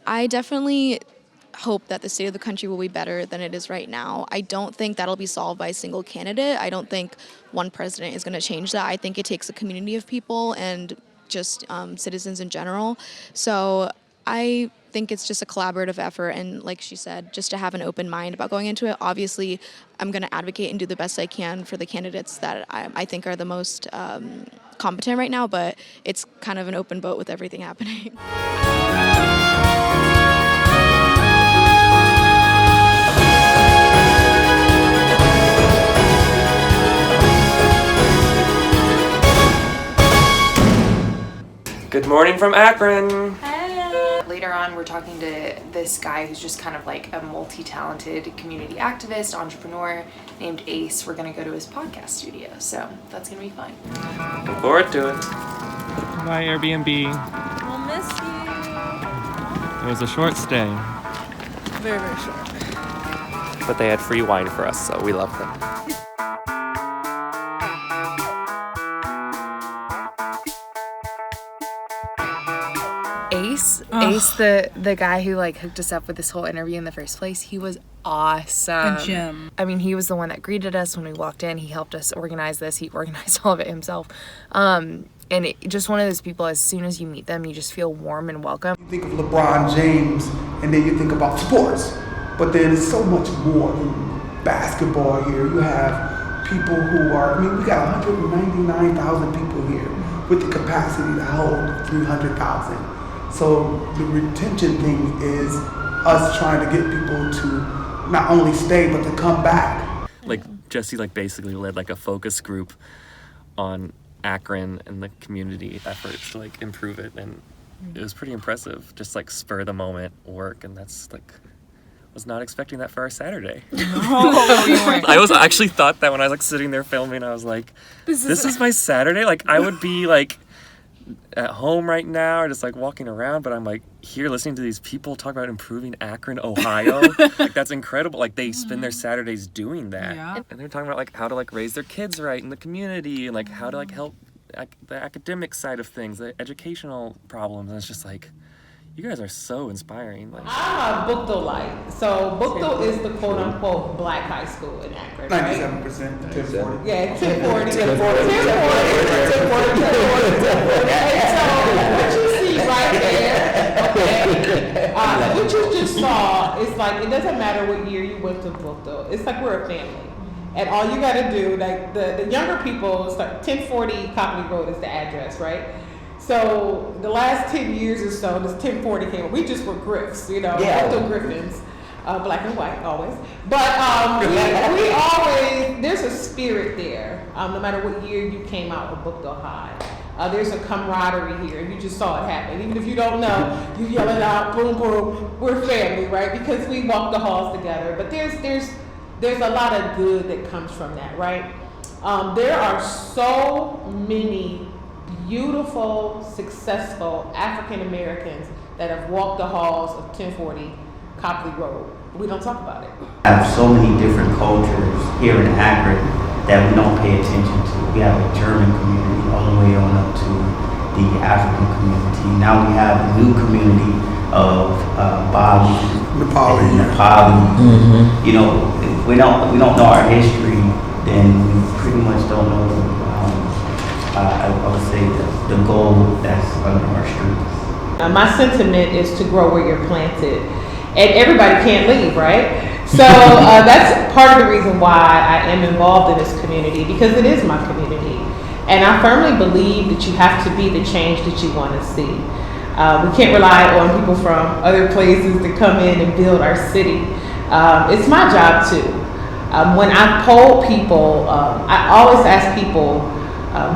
I definitely hope that the state of the country will be better than it is right now. I don't think that'll be solved by a single candidate. I don't think one president is going to change that. I think it takes a community of people and just citizens in general. So I think it's just a collaborative effort, and like she said, just to have an open mind about going into it. Obviously, I'm going to advocate and do the best I can for the candidates that I think are the most competent right now, but it's kind of an open boat with everything happening. Good morning from Akron. Later on, we're talking to this guy who's just kind of like a multi-talented community activist, entrepreneur named Ace. We're going to go to his podcast studio, so that's going to be fun. Looking forward to it. Bye, Airbnb. We'll miss you. It was a short stay. Very, very short. But they had free wine for us, so we love them. Ace, the guy who like hooked us up with this whole interview in the first place, he was awesome. A gem. I mean, he was the one that greeted us when we walked in. He helped us organize this. He organized all of it himself. Just one of those people, as soon as you meet them, you just feel warm and welcome. You think of LeBron James, and then you think about sports. But then it's so much more than basketball here. You have people who are, we got 199,000 people here with the capacity to hold 300,000. So the retention thing is us trying to get people to not only stay, but to come back. Like Jesse basically led a focus group on Akron and the community efforts to improve it, and it was pretty impressive. Just spur the moment work, and that's was not expecting that for our Saturday. I was actually thought that when I was sitting there filming, I was like, this is my Saturday. I would be at home right now or just walking around, but I'm here listening to these people talk about improving Akron, Ohio. That's incredible. They spend their Saturdays doing that. Yeah. And they're talking about how to raise their kids right in the community, and how to help the academic side of things, the educational problems. And it's just you guys are so inspiring. I'm a Bookdale-lite. So Bookdale is the quote-unquote black high school in Akron, right? 97%, 1040. Yeah, 1040. 1040. And so what you see right there, okay, what you just saw is it doesn't matter what year you went to Bookdale. It's we're a family. And all you got to do, the younger people, 1040 Copley Road is the address, right? So the last 10 years or so, this 1040 came. We just were Griffs, Bookdale Griffins, black and white always. But we always, there's a spirit there. No matter what year you came out of Bookdale High, there's a camaraderie here. You just saw it happen. Even if you don't know, you yell it out, boom, boom. We're family, right? Because we walk the halls together. But there's a lot of good that comes from that, right? There are so many beautiful, successful African Americans that have walked the halls of 1040 Copley Road. We don't talk about it. We have so many different cultures here in Akron that we don't pay attention to. We have a German community all the way on up to the African community. Now we have a new community of Bali, Nepali. Mm-hmm. If we don't know our history, then we pretty much don't know. I would say the goal that's under our streets. My sentiment is to grow where you're planted, and everybody can't leave, right? So that's part of the reason why I am involved in this community, because it is my community, and I firmly believe that you have to be the change that you want to see. We can't rely on people from other places to come in and build our city. It's my job too. When I poll people, I always ask people,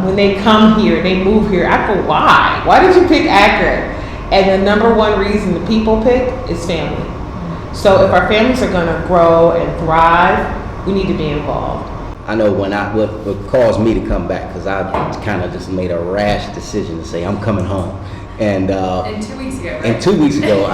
when they come here, they move here, I go, why? Why did you pick Akron? And the number one reason the people pick is family. So if our families are gonna grow and thrive, we need to be involved. I know what caused me to come back, because I kind of just made a rash decision to say, I'm coming home. And 2 weeks ago, right? And 2 weeks ago,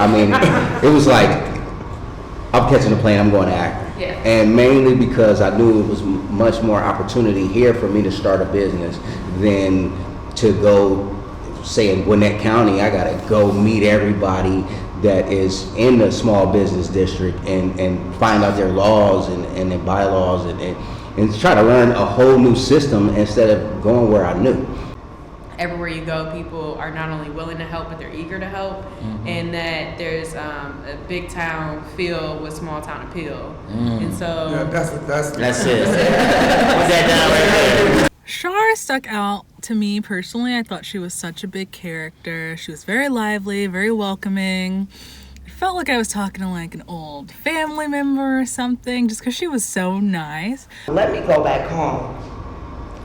it was I'm catching the plane, I'm going to Akron. Yeah. And mainly because I knew it was much more opportunity here for me to start a business than to go, say, in Gwinnett County. I got to go meet everybody that is in the small business district and find out their laws and their bylaws and try to learn a whole new system instead of going where I knew. Everywhere you go, people are not only willing to help, but they're eager to help, and that there's a big town feel with small town appeal. And so Yeah, that's it. Put that down right there. Shar stuck out to me personally. I thought she was such a big character. She was very lively, very welcoming. It felt like I was talking to like an old family member or something, just because she was so nice. Let me go back home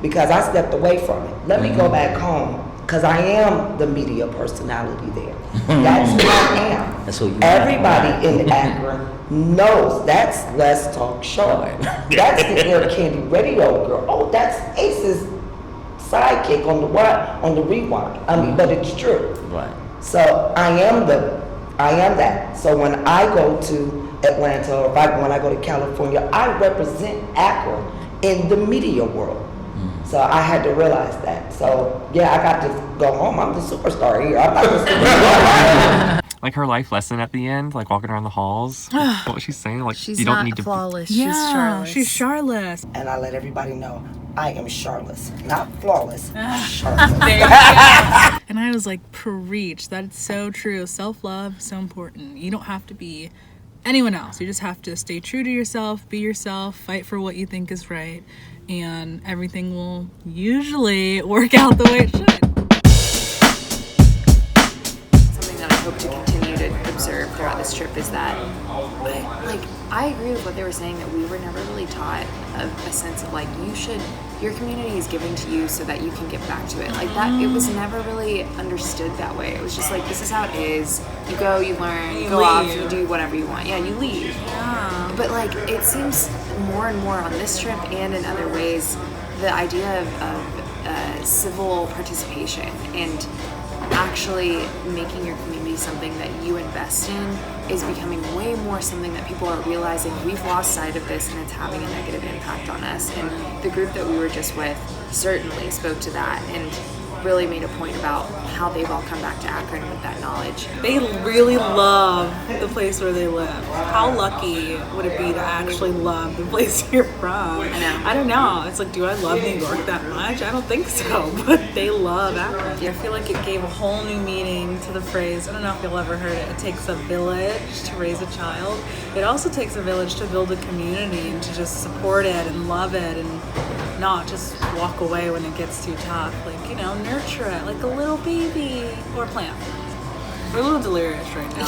because I stepped away from it. Let me go back home because I am the media personality there. That's who I am. That's who you are. Everybody in Akron knows that's Let's Talk Shar. That's the Air Candy radio girl. Oh, that's Ace's sidekick on the on the rewind. I mean, but it's true. Right. So I am that. So when I go to Atlanta or when I go to California, I represent Akron in the media world. So I had to realize that. So yeah, I got to go home. I'm the superstar here. I'm not the superstar. Like her life lesson at the end, like walking around the halls. What was she saying? Like She's you don't not need to. flawless. Yeah, She's she's Charless. And I let everybody know I am Charless, not flawless. There Charless. you go. And I was like, preach. That's so true. Self-love, so important. You don't have to be anyone else. You just have to stay true to yourself, be yourself, fight for what you think is right, and everything will usually work out the way it should. Something that I hope to continue to observe throughout this trip is that, I agree with what they were saying, that we were never really taught a sense of your community is giving to you so that you can give back to it. Like that, it was never really understood that way. It was just like, this is how it is. You go, you learn, you go off, you do whatever you want. Yeah, you leave. Yeah. But it seems more and more on this trip and in other ways, the idea of civil participation and actually making your community something that you invest in is becoming way more something that people are realizing we've lost sight of this and it's having a negative impact on us. And the group that we were just with certainly spoke to that and really made a point about how they've all come back to Akron with that knowledge. They really love the place where they live. How lucky would it be to actually love the place you're from? I know. I don't know. It's like, do I love New York that much? I don't think so, but they love Akron. I feel like it gave a whole new meaning to the phrase. I don't know if you'll ever heard it. It takes a village to raise a child. It also takes a village to build a community and to just support it and love it and not just walk away when it gets too tough. Nurture it like a little baby or plant. We're a little delirious right now.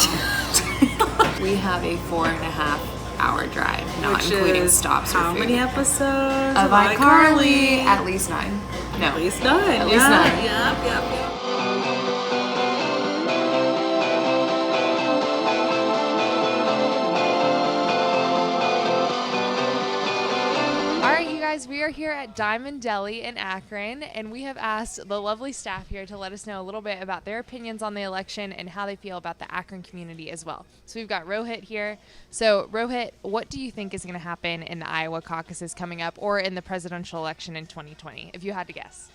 We have a 4.5-hour drive, not Which including is stops for how food. many episodes Of iCarly? At least 9. No. At least 9. At least 9. Yep. We are here at Diamond Deli in Akron, and we have asked the lovely staff here to let us know a little bit about their opinions on the election and how they feel about the Akron community as well. So we've got Rohit here. So Rohit, what do you think is going to happen in the Iowa caucuses coming up or in the presidential election in 2020, if you had to guess?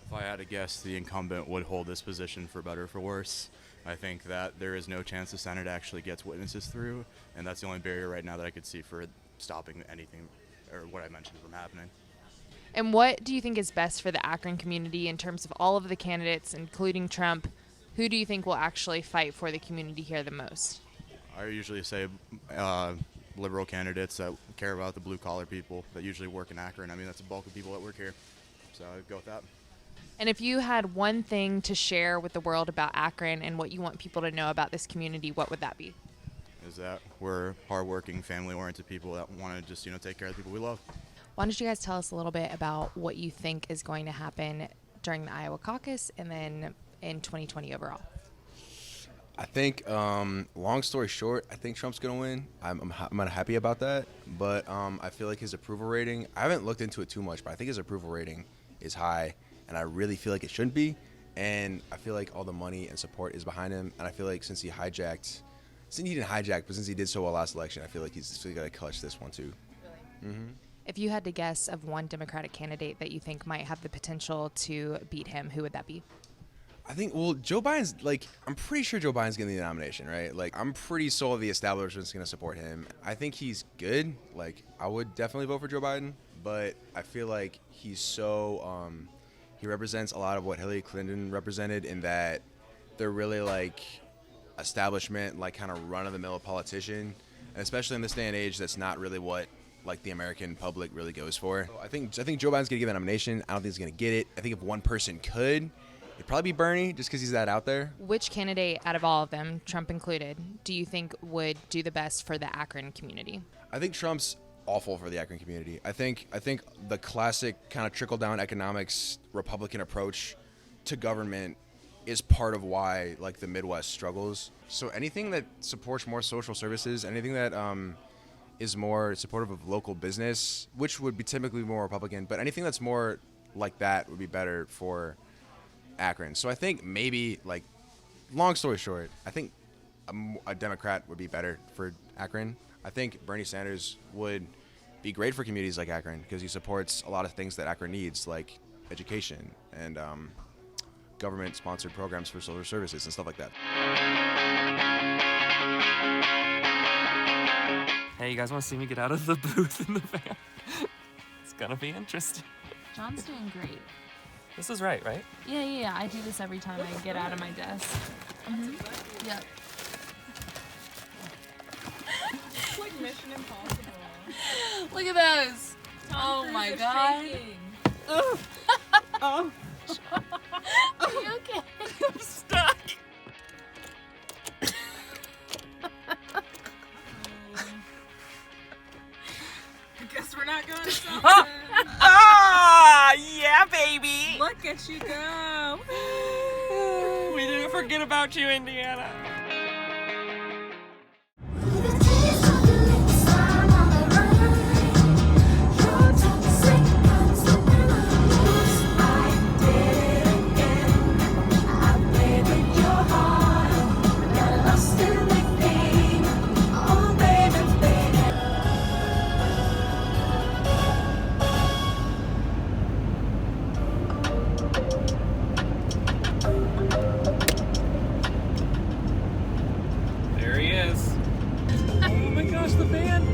If I had to guess, the incumbent would hold this position for better or for worse. I think that there is no chance the Senate actually gets witnesses through, and that's the only barrier right now that I could see for stopping anything or what I mentioned from happening. And what do you think is best for the Akron community in terms of all of the candidates, including Trump? Who do you think will actually fight for the community here the most? I usually say liberal candidates that care about the blue-collar people that usually work in Akron. I mean, that's the bulk of people that work here, so I'd go with that. And if you had one thing to share with the world about Akron and what you want people to know about this community, what would that be? Is that we're hardworking, family-oriented people that want to just, take care of the people we love. Why don't you guys tell us a little bit about what you think is going to happen during the Iowa caucus and then in 2020 overall? I think, long story short, I think Trump's going to win. I'm not happy about that, but I feel like his approval rating, I haven't looked into it too much, but I think his approval rating is high, and I really feel like it shouldn't be. And I feel like all the money and support is behind him, and I feel like since he didn't hijack, but since he did so well last election, I feel like he's still got to clutch this one too. Really? Mm-hmm. If you had to guess of one Democratic candidate that you think might have the potential to beat him, who would that be? I think, well, Joe Biden's, like, I'm pretty sure Joe Biden's getting the nomination, right? Like, I'm pretty sold the establishment's going to support him. I think he's good. Like, I would definitely vote for Joe Biden, but I feel like he's so, he represents a lot of what Hillary Clinton represented in that they're really, like, establishment, like, kind of run-of-the-mill politician. And especially in this day and age, that's not really what, like, the American public really goes for. I think Joe Biden's going to get the nomination. I don't think he's going to get it. I think if one person could, it'd probably be Bernie, just because he's that out there. Which candidate out of all of them, Trump included, do you think would do the best for the Akron community? I think Trump's awful for the Akron community. I think the classic kind of trickle-down economics Republican approach to government is part of why, like, the Midwest struggles. So anything that supports more social services, anything that is more supportive of local business, which would be typically more Republican, but anything that's more like that would be better for Akron. So I think maybe, like, long story short, I think a Democrat would be better for Akron. I think Bernie Sanders would be great for communities like Akron because he supports a lot of things that Akron needs, like education and government-sponsored programs for social services and stuff like that. Hey, you guys want to see me get out of the booth in the van? It's gonna be interesting. John's doing great. This is right? Yeah. I do this every time I get out of my desk. Mm-hmm. Yep. It's like Mission Impossible. Look at those. Oh my god. Oh. Are you okay? I'm stuck. I guess we're not going to Yeah, baby. Look at you go. We didn't forget about you, Indiana. There he is. Oh my gosh, the van.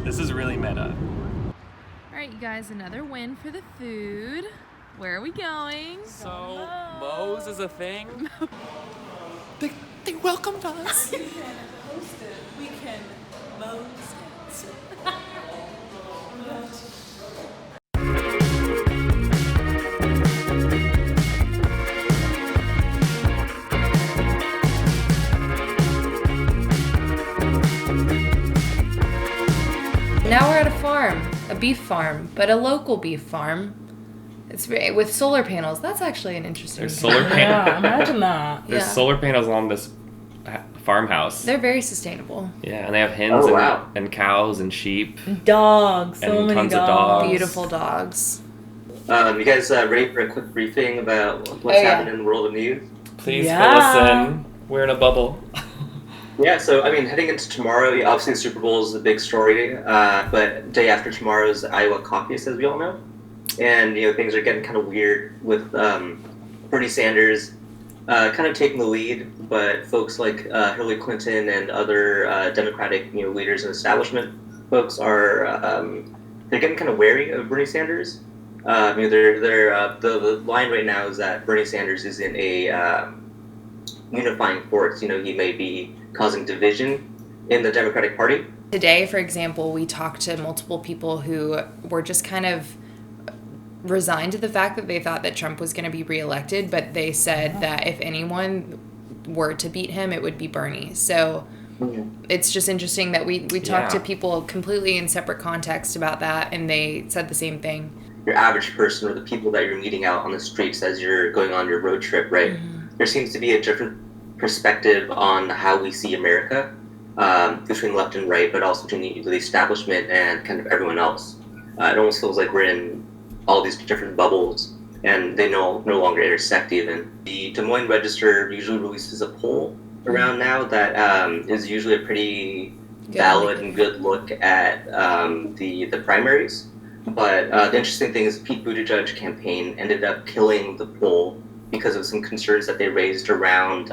This is really meta. All right, you guys, another win for the food. Where are we going? So, Moe's is a thing? They welcomed us. We can host it. We can Moe's it. Now we're at a farm, a beef farm, but a local beef farm. It's with solar panels. That's actually an interesting. There's solar panels. Yeah, imagine that. There's solar panels on this farmhouse. They're very sustainable. Yeah, and they have hens and cows and sheep. Dogs, so and many tons dogs. of dogs. Beautiful dogs. You guys ready for a quick briefing about what's happening in the world of news? Please fill us in. We're in a bubble. Yeah, so I mean, heading into tomorrow, obviously the Super Bowl is a big story, but day after tomorrow is the Iowa caucus, as we all know, and things are getting kind of weird with Bernie Sanders kind of taking the lead, but folks like Hillary Clinton and other Democratic leaders and establishment folks are they're getting kind of wary of Bernie Sanders. The line right now is that Bernie Sanders is in a unifying force. He may be causing division in the Democratic Party. Today, for example, we talked to multiple people who were just kind of resigned to the fact that they thought that Trump was going to be reelected, but they said that if anyone were to beat him, it would be Bernie. So it's just interesting that we talked to people completely in separate context about that, and they said the same thing. Your average person or the people that you're meeting out on the streets as you're going on your road trip, right? There seems to be a different perspective on how we see America between left and right, but also between the establishment and kind of everyone else. It almost feels like we're in all these different bubbles, and they no longer intersect even. The Des Moines Register usually releases a poll around now that is usually a pretty valid and good look at the primaries. But the interesting thing is Pete Buttigieg campaign ended up killing the poll because of some concerns that they raised around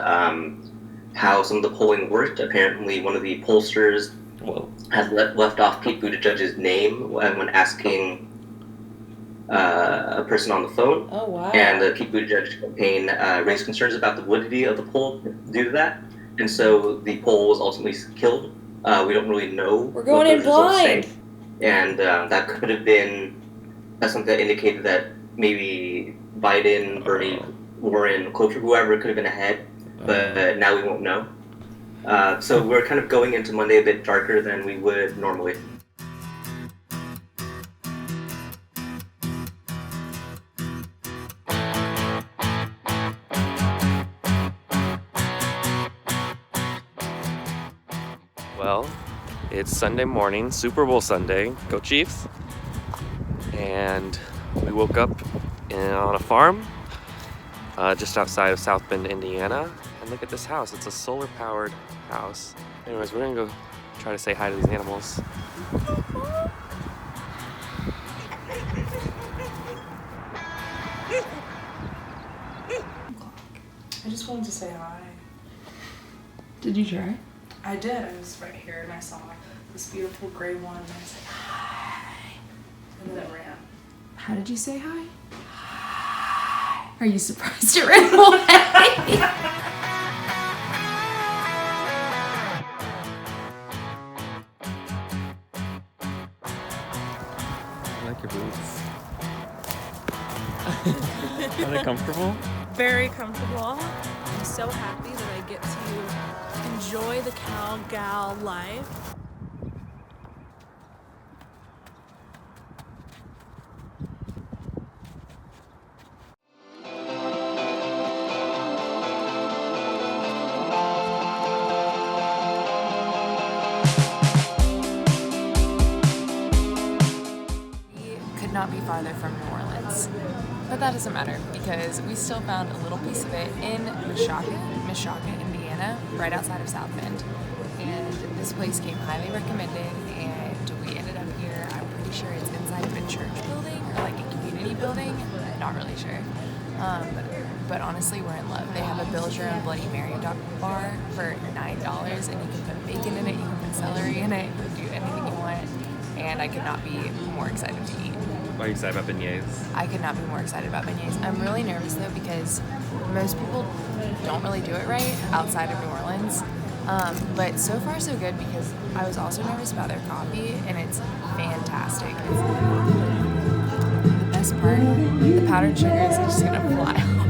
how some of the polling worked. Apparently, one of the pollsters had left off Pete Buttigieg's name when asking a person on the phone. Oh, wow. And the Pete Buttigieg campaign raised concerns about the validity of the poll due to that. And so the poll was ultimately killed. We don't really know We're going what in those results blind. say. And that could have been something that indicated that maybe Biden, Bernie, Warren, Klobuchar, whoever could have been ahead, but now we won't know. So we're kind of going into Monday a bit darker than we would normally. Well, it's Sunday morning, Super Bowl Sunday. Go Chiefs! And we woke up on a farm just outside of South Bend, Indiana. And look at this house. It's a solar-powered house. Anyways, we're gonna go try to say hi to these animals. I just wanted to say hi. Did you try? I did. I was right here and I saw this beautiful gray one and I said hi. And then it ran. How did you say hi? Hi. Are you surprised it ran away? I like your boots. Are they comfortable? Very comfortable. I'm so happy that I get to enjoy the Cal-Gal life. Could not be farther from New Orleans. But that doesn't matter because we still found a little piece of it in Mishawaka, Indiana, right outside of South Bend. And this place came highly recommended and we ended up here. I'm pretty sure it's inside of a church building or like a community building. Not really sure. But honestly, we're in love. They have a Build Your Own Bloody Mary bar for $9 and you can put bacon in it, you can put celery in it, you can do anything you want. And I could not be more excited to eat. Are you excited about beignets? I could not be more excited about beignets. I'm really nervous though because most people don't really do it right outside of New Orleans. But so far so good because I was also nervous about their coffee and it's fantastic. The best part, the powdered sugar is just gonna fly off.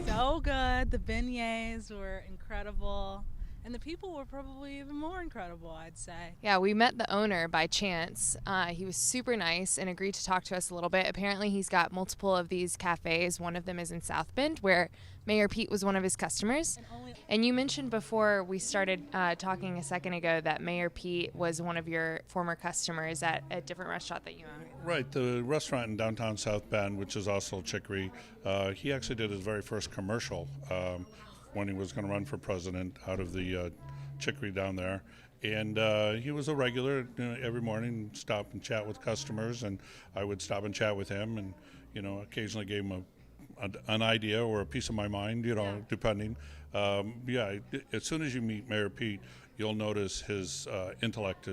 So good. The beignets were incredible. And the people were probably even more incredible, I'd say. Yeah, we met the owner by chance. He was super nice and agreed to talk to us a little bit. Apparently, he's got multiple of these cafes. One of them is in South Bend, where Mayor Pete was one of his customers. And you mentioned before we started talking a second ago that Mayor Pete was one of your former customers at a different restaurant that you own. Right, the restaurant in downtown South Bend, which is also Chicory, he actually did his very first commercial when he was going to run for president out of the Chicory down there. And he was a regular, every morning, stop and chat with customers, and I would stop and chat with him and, occasionally gave him an idea or a piece of my mind, depending. As soon as you meet Mayor Pete, you'll notice his intellect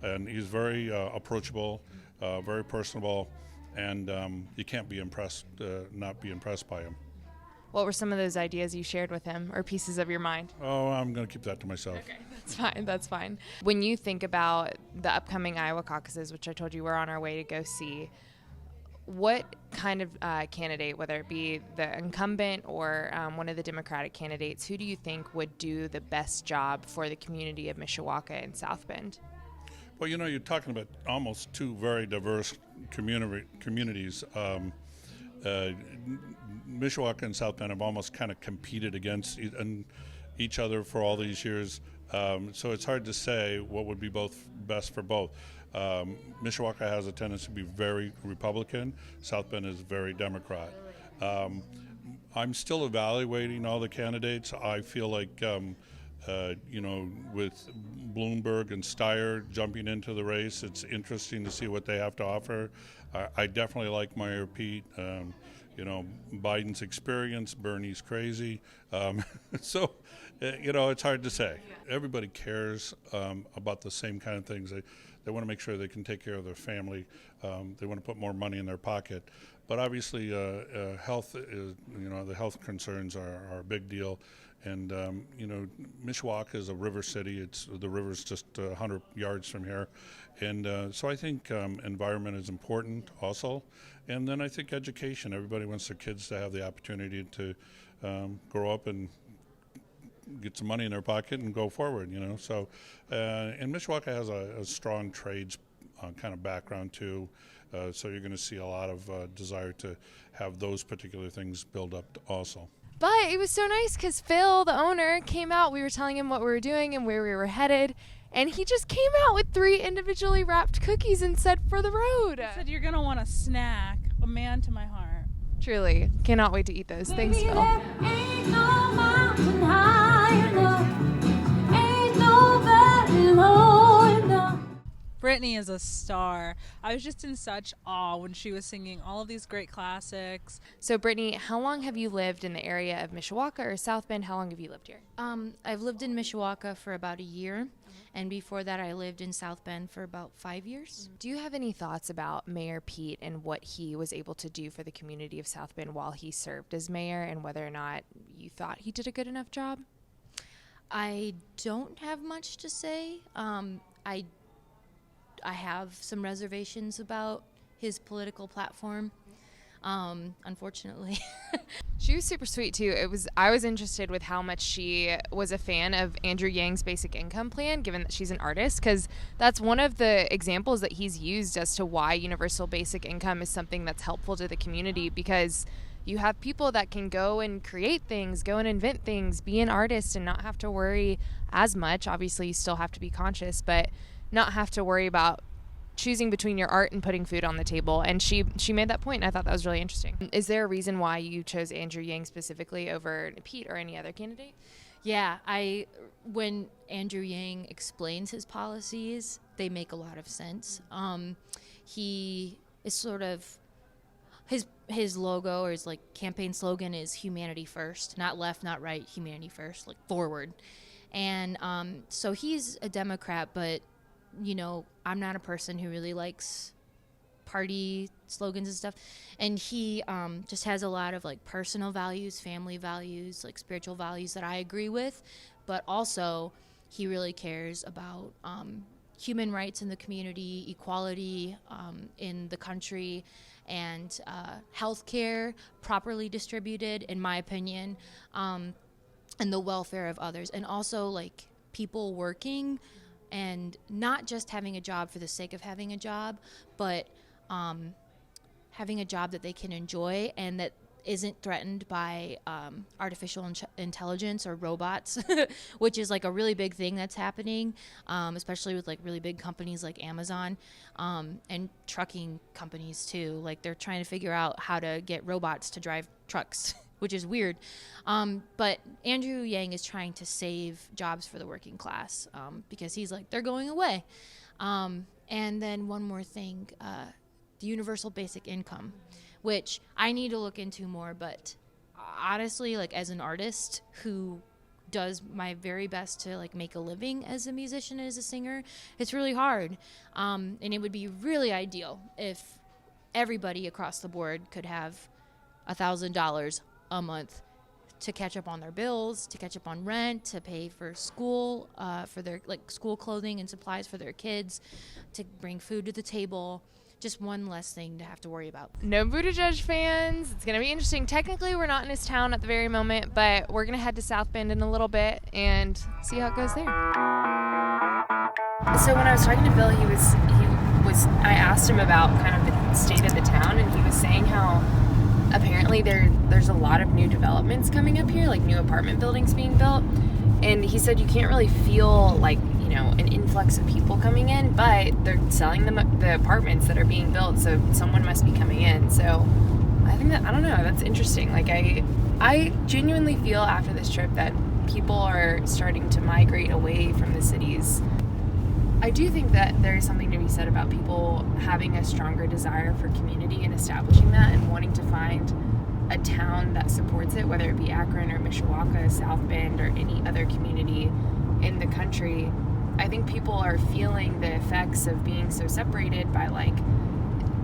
and he's very approachable, very personable, and you can't be not be impressed by him. What were some of those ideas you shared with him or pieces of your mind? Oh, I'm going to keep that to myself. Okay, that's fine. That's fine. When you think about the upcoming Iowa caucuses, which I told you we're on our way to go see, what kind of candidate, whether it be the incumbent or one of the Democratic candidates, who do you think would do the best job for the community of Mishawaka and South Bend? Well, you're talking about almost two very diverse communities. Mishawaka and South Bend have almost kind of competed against each other for all these years. So it's hard to say what would be best for both. Mishawaka has a tendency to be very Republican. South Bend is very Democrat. I'm still evaluating all the candidates. I feel like with Bloomberg and Steyer jumping into the race, it's interesting to see what they have to offer. I definitely like Mayor Pete. Biden's experience, Bernie's crazy. So, it's hard to say. Everybody cares about the same kind of things. They want to make sure they can take care of their family. They want to put more money in their pocket. But obviously, health is, the health concerns are a big deal. And, Mishawaka is a river city. The river's just 100 yards from here. And so I think environment is important also. And then I think education. Everybody wants their kids to have the opportunity to grow up and get some money in their pocket and go forward, So, and Mishawaka has a strong trades kind of background too. So you're going to see a lot of desire to have those particular things build up also. But it was so nice because Phil, the owner, came out. We were telling him what we were doing and where we were headed. And he just came out with 3 individually wrapped cookies and said, "For the road." He said, "You're going to want a snack." A man to my heart. Truly. Cannot wait to eat those. Thanks, Phil. Ain't no mountain high enough. Ain't no valley low enough. Brittany is a star. I was just in such awe when she was singing all of these great classics. So, Brittany, how long have you lived in the area of Mishawaka or South Bend? How long have you lived here? I've lived in Mishawaka for about a year, and before that I lived in South Bend for about 5 years. Do you have any thoughts about Mayor Pete and what he was able to do for the community of South Bend while he served as mayor, and whether or not you thought he did a good enough job? I don't have much to say. I have some reservations about his political platform, unfortunately. She was super sweet too. I was interested with how much she was a fan of Andrew Yang's basic income plan, given that she's an artist, because that's one of the examples that he's used as to why universal basic income is something that's helpful to the community, because you have people that can go and create things, go and invent things, be an artist and not have to worry as much. Obviously, you still have to be conscious, but not have to worry about choosing between your art and putting food on the table. And she made that point, and I thought that was really interesting. Is there a reason why you chose Andrew Yang specifically over Pete or any other candidate? Yeah, when Andrew Yang explains his policies, they make a lot of sense. He is sort of, his logo or his campaign slogan is humanity first, not left, not right, humanity first, forward. And so he's a Democrat, but I'm not a person who really likes party slogans and stuff. And he just has a lot of personal values, family values, spiritual values that I agree with. But also he really cares about human rights in the community, equality in the country, and healthcare properly distributed, in my opinion, and the welfare of others. And also people working and not just having a job for the sake of having a job, but having a job that they can enjoy and that isn't threatened by artificial intelligence or robots, which is a really big thing that's happening, especially with really big companies like Amazon and trucking companies too. They're trying to figure out how to get robots to drive trucks, which is weird. But Andrew Yang is trying to save jobs for the working class because he's they're going away. And then one more thing, the universal basic income, which I need to look into more. But honestly, as an artist who does my very best to make a living as a musician and as a singer, it's really hard. And it would be really ideal if everybody across the board could have $1,000 a month to catch up on their bills, to catch up on rent, to pay for school, for their school clothing and supplies for their kids, to bring food to the table. Just one less thing to have to worry about. No Buttigieg fans. It's going to be interesting. Technically, we're not in his town at the very moment, but we're going to head to South Bend in a little bit and see how it goes there. So when I was talking to Bill, I asked him about kind of the state of the town, and he was saying how apparently there's a lot of new developments coming up here, new apartment buildings being built. And he said you can't really feel an influx of people coming in, but they're selling the apartments that are being built, so someone must be coming in. So I think I don't know, that's interesting. I genuinely feel after this trip that people are starting to migrate away from the cities. I do think that there is something to be said about people having a stronger desire for community and establishing that and wanting to find a town that supports it, whether it be Akron or Mishawaka, South Bend, or any other community in the country. I think people are feeling the effects of being so separated by like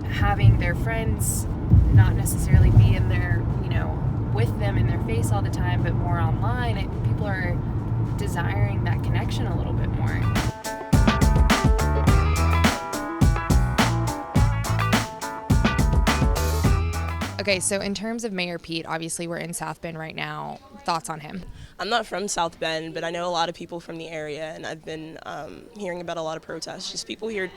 having their friends not necessarily be in their, with them in their face all the time, but more online. I think people are desiring that connection a little bit more. Okay, so in terms of Mayor Pete, obviously we're in South Bend right now. Thoughts on him? I'm not from South Bend, but I know a lot of people from the area, and I've been hearing about a lot of protests. Just people here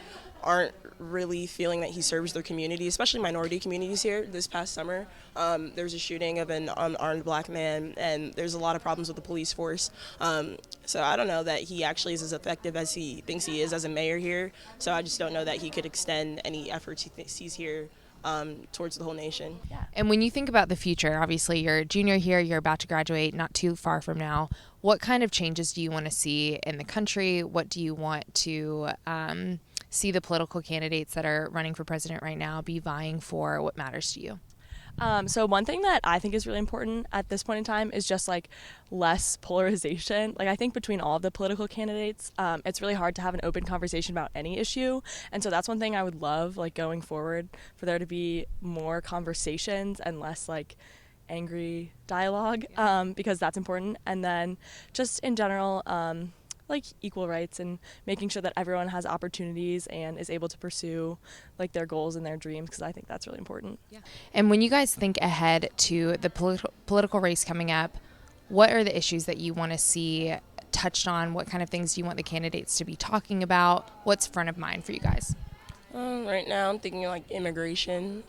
aren't really feeling that he serves their community, especially minority communities here. This past summer, there was a shooting of an unarmed black man, and there's a lot of problems with the police force. So I don't know that he actually is as effective as he thinks he is as a mayor here. So I just don't know that he could extend any efforts he sees here towards the whole nation. And when you think about the future, obviously you're a junior here, you're about to graduate not too far from now. What kind of changes do you want to see in the country? What do you want to see the political candidates that are running for president right now be vying for? What matters to you? So one thing that I think is really important at this point in time is just like less polarization. Like I think between all of the political candidates, it's really hard to have an open conversation about any issue. And so that's one thing I would love, like going forward, for there to be more conversations and less like angry dialogue, because that's important. And then just in general, like equal rights and making sure that everyone has opportunities and is able to pursue like their goals and their dreams, because I think that's really important. And when you guys think ahead to the political race coming up, what are the issues that you want to see touched on? What kind of things do you want the candidates to be talking about? What's front of mind for you guys? Right now I'm thinking like immigration.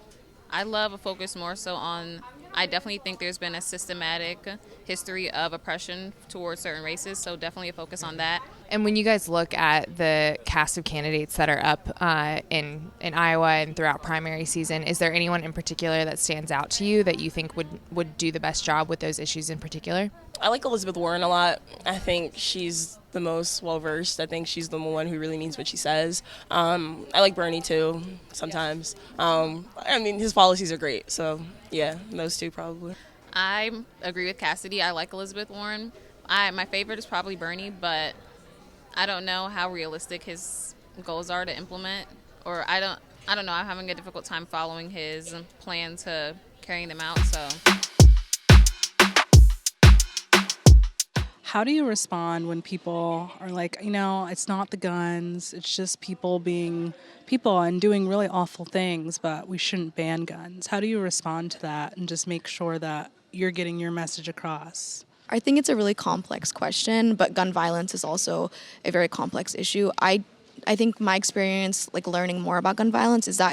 I love a focus more so on, I definitely think there's been a systematic history of oppression towards certain races, so definitely a focus on that. And when you guys look at the cast of candidates that are up in Iowa and throughout primary season, is there anyone in particular that stands out to you that you think would do the best job with those issues in particular? I like Elizabeth Warren a lot. I think she's the most well-versed. I think she's the one who really means what she says. I like Bernie too, sometimes. I mean, his policies are great, so yeah, those two probably. I agree with Cassidy. I like Elizabeth Warren. My favorite is probably Bernie, but I don't know how realistic his goals are to implement, or I don't know. I'm having a difficult time following his plan to carrying them out, so. How do you respond when people are like, it's not the guns, it's just people being people and doing really awful things, but we shouldn't ban guns? How do you respond to that and just make sure that you're getting your message across? I think it's a really complex question, but gun violence is also a very complex issue. I think my experience, like learning more about gun violence, is that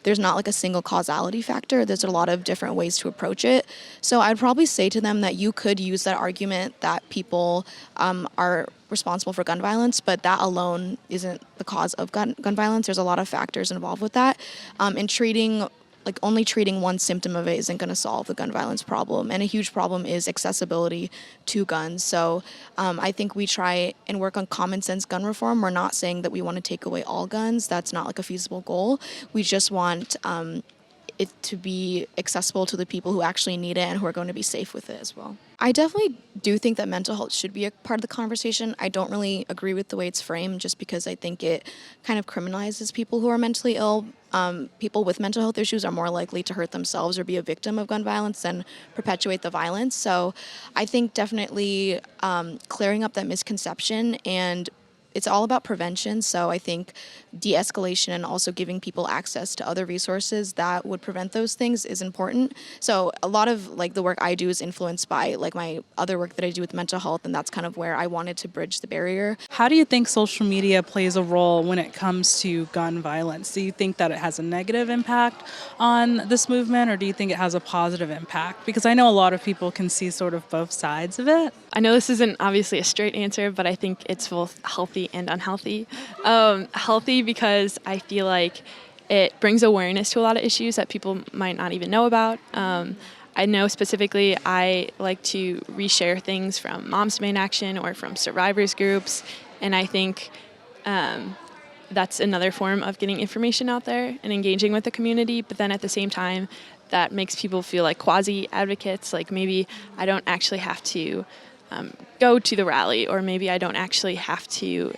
there's not like a single causality factor. There's a lot of different ways to approach it. So I'd probably say to them that you could use that argument that people are responsible for gun violence, but that alone isn't the cause of gun violence. There's a lot of factors involved with that. And only treating one symptom of it isn't going to solve the gun violence problem. And a huge problem is accessibility to guns. So I think we try and work on common sense gun reform. We're not saying that we want to take away all guns. That's not like a feasible goal. We just want it to be accessible to the people who actually need it and who are going to be safe with it as well. I definitely do think that mental health should be a part of the conversation. I don't really agree with the way it's framed, just because I think it kind of criminalizes people who are mentally ill. People with mental health issues are more likely to hurt themselves or be a victim of gun violence than perpetuate the violence. So I think definitely clearing up that misconception, and it's all about prevention. So I think de-escalation and also giving people access to other resources that would prevent those things is important. So a lot of like the work I do is influenced by like my other work that I do with mental health, and that's kind of where I wanted to bridge the barrier. How do you think social media plays a role when it comes to gun violence? Do you think that it has a negative impact on this movement, or do you think it has a positive impact? Because I know a lot of people can see sort of both sides of it. I know this isn't obviously a straight answer, but I think it's both healthy and unhealthy. Healthy because I feel like it brings awareness to a lot of issues that people might not even know about. I know specifically I like to reshare things from Moms Demand Action or from survivors groups, and I think that's another form of getting information out there and engaging with the community. But then at the same time, that makes people feel like quasi-advocates, like maybe I don't actually have to go to the rally, or maybe I don't actually have to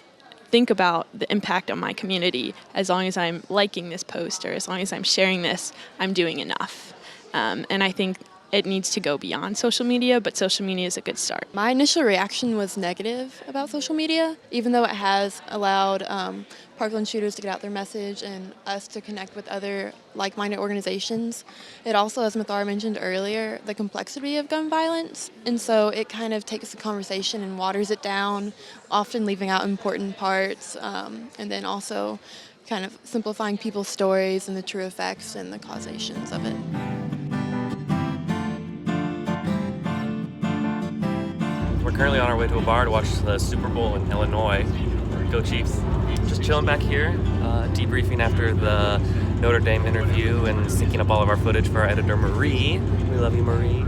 think about the impact on my community. As long as I'm liking this post or as long as I'm sharing this, I'm doing enough. And I think it needs to go beyond social media, but social media is a good start. My initial reaction was negative about social media, even though it has allowed Parkland shooters to get out their message and us to connect with other like-minded organizations. It also, as Mathar mentioned earlier, the complexity of gun violence, and so it kind of takes the conversation and waters it down, often leaving out important parts, and then also kind of simplifying people's stories and the true effects and the causations of it. We're currently on our way to a bar to watch the Super Bowl in Illinois. Go Chiefs. Just chilling back here, debriefing after the Notre Dame interview and syncing up all of our footage for our editor Marie. We love you, Marie.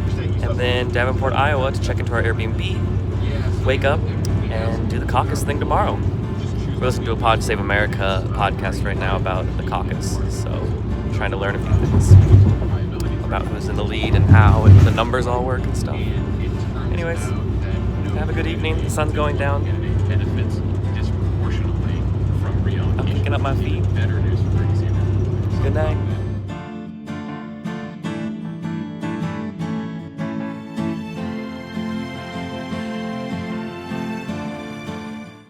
And then Davenport, Iowa to check into our Airbnb, wake up, and do the caucus thing tomorrow. We're listening to a Pod Save America podcast right now about the caucus, so I'm trying to learn a few things about who's in the lead and how and the numbers all work and stuff. Anyways, have a good evening. The sun's going down. I'm picking up my feet. Good night.